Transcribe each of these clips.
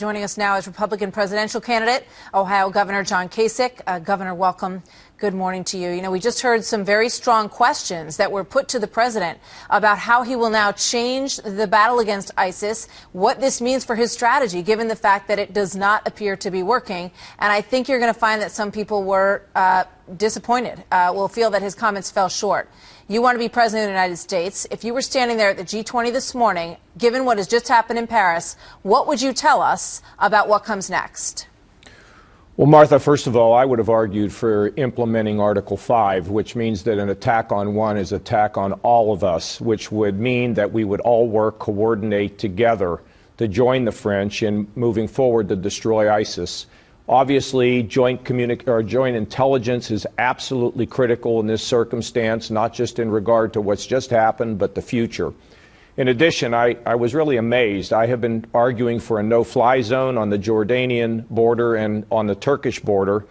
Joining us now is Republican presidential candidate, Ohio Governor John Kasich. Governor, welcome. Good morning to you. You know, we just heard some very strong questions that were put to the president about how he will now change the battle against ISIS, what this means for his strategy, given the fact that it does not appear to be working. And I think you're going to find that some people were disappointed, will feel that his comments fell short. You want to be president of the United States. If you were standing there at the G20 this morning, given what has just happened in Paris, what would you tell us about what comes next? Well, Martha, first of all, I would have argued for implementing Article 5, which means that an attack on one is an attack on all of us, which would mean that we would all work, coordinate together to join the French in moving forward to destroy ISIS. Obviously, joint intelligence is absolutely critical in this circumstance, not just in regard to what's just happened, but the future. In addition, I was really amazed. I have been arguing for a no-fly zone on the Jordanian border and on the Turkish border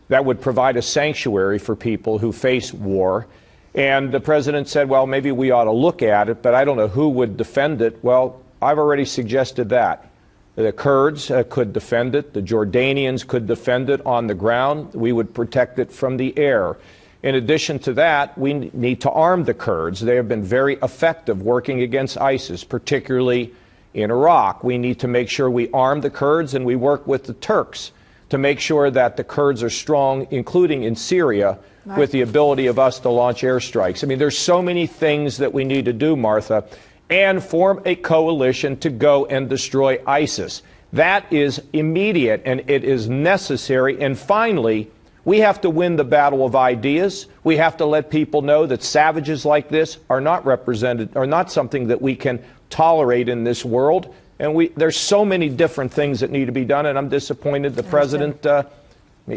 that would provide a sanctuary for people who face war. And the president said, well, maybe we ought to look at it, but I don't know who would defend it. Well, I've already suggested that. The Kurds could defend it. The Jordanians could defend it on the ground. We would protect it from the air. In addition to that, we need to arm the Kurds. They have been very effective working against ISIS, particularly in Iraq. We need to make sure we arm the Kurds, and we work with the Turks to make sure that the Kurds are strong, including in Syria, with the ability of us to launch airstrikes. I mean, there's so many things that we need to do, Martha, and form a coalition to go and destroy ISIS. That is immediate, and it is necessary. And finally, we have to win the battle of ideas. We have to let people know that savages like this are not represented, are not something that we can tolerate in this world. And there's so many different things that need to be done, and I'm disappointed the president,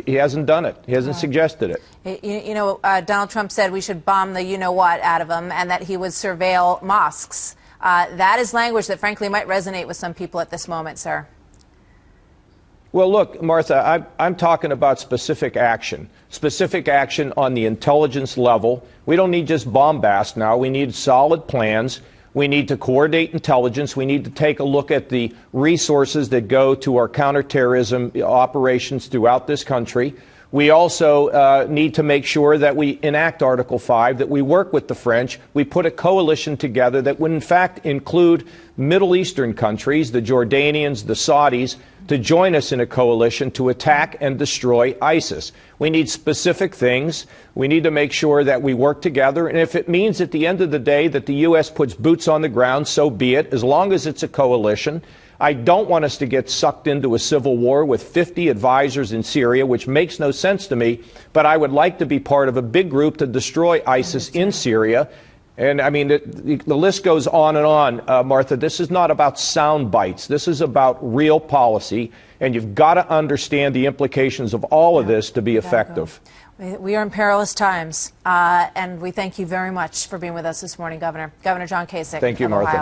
he hasn't done it. He hasn't suggested it. You know, Donald Trump said we should bomb the you-know-what out of him and that he would surveil mosques. That is language that, frankly, might resonate with some people at this moment, sir. Well, look, Martha, I'm talking about specific action on the intelligence level. We don't need just bombast now. We need solid plans. We need to coordinate intelligence. We need to take a look at the resources that go to our counterterrorism operations throughout this country. We also need to make sure that we enact Article 5, that we work with the French. We put a coalition together that would, in fact, include Middle Eastern countries, the Jordanians, the Saudis, to join us in a coalition to attack and destroy ISIS. We need specific things. We need to make sure that we work together. And if it means at the end of the day that the U.S. puts boots on the ground, so be it, as long as it's a coalition. I don't want us to get sucked into a civil war with 50 advisors in Syria, which makes no sense to me. But I would like to be part of a big group to destroy ISIS in Syria. And, I mean, the list goes on and on, Martha. This is not about sound bites. This is about real policy. And you've got to understand the implications of all of this to be effective. We are in perilous times. And we thank you very much for being with us this morning, Governor. Governor John Kasich. Thank you, Martha.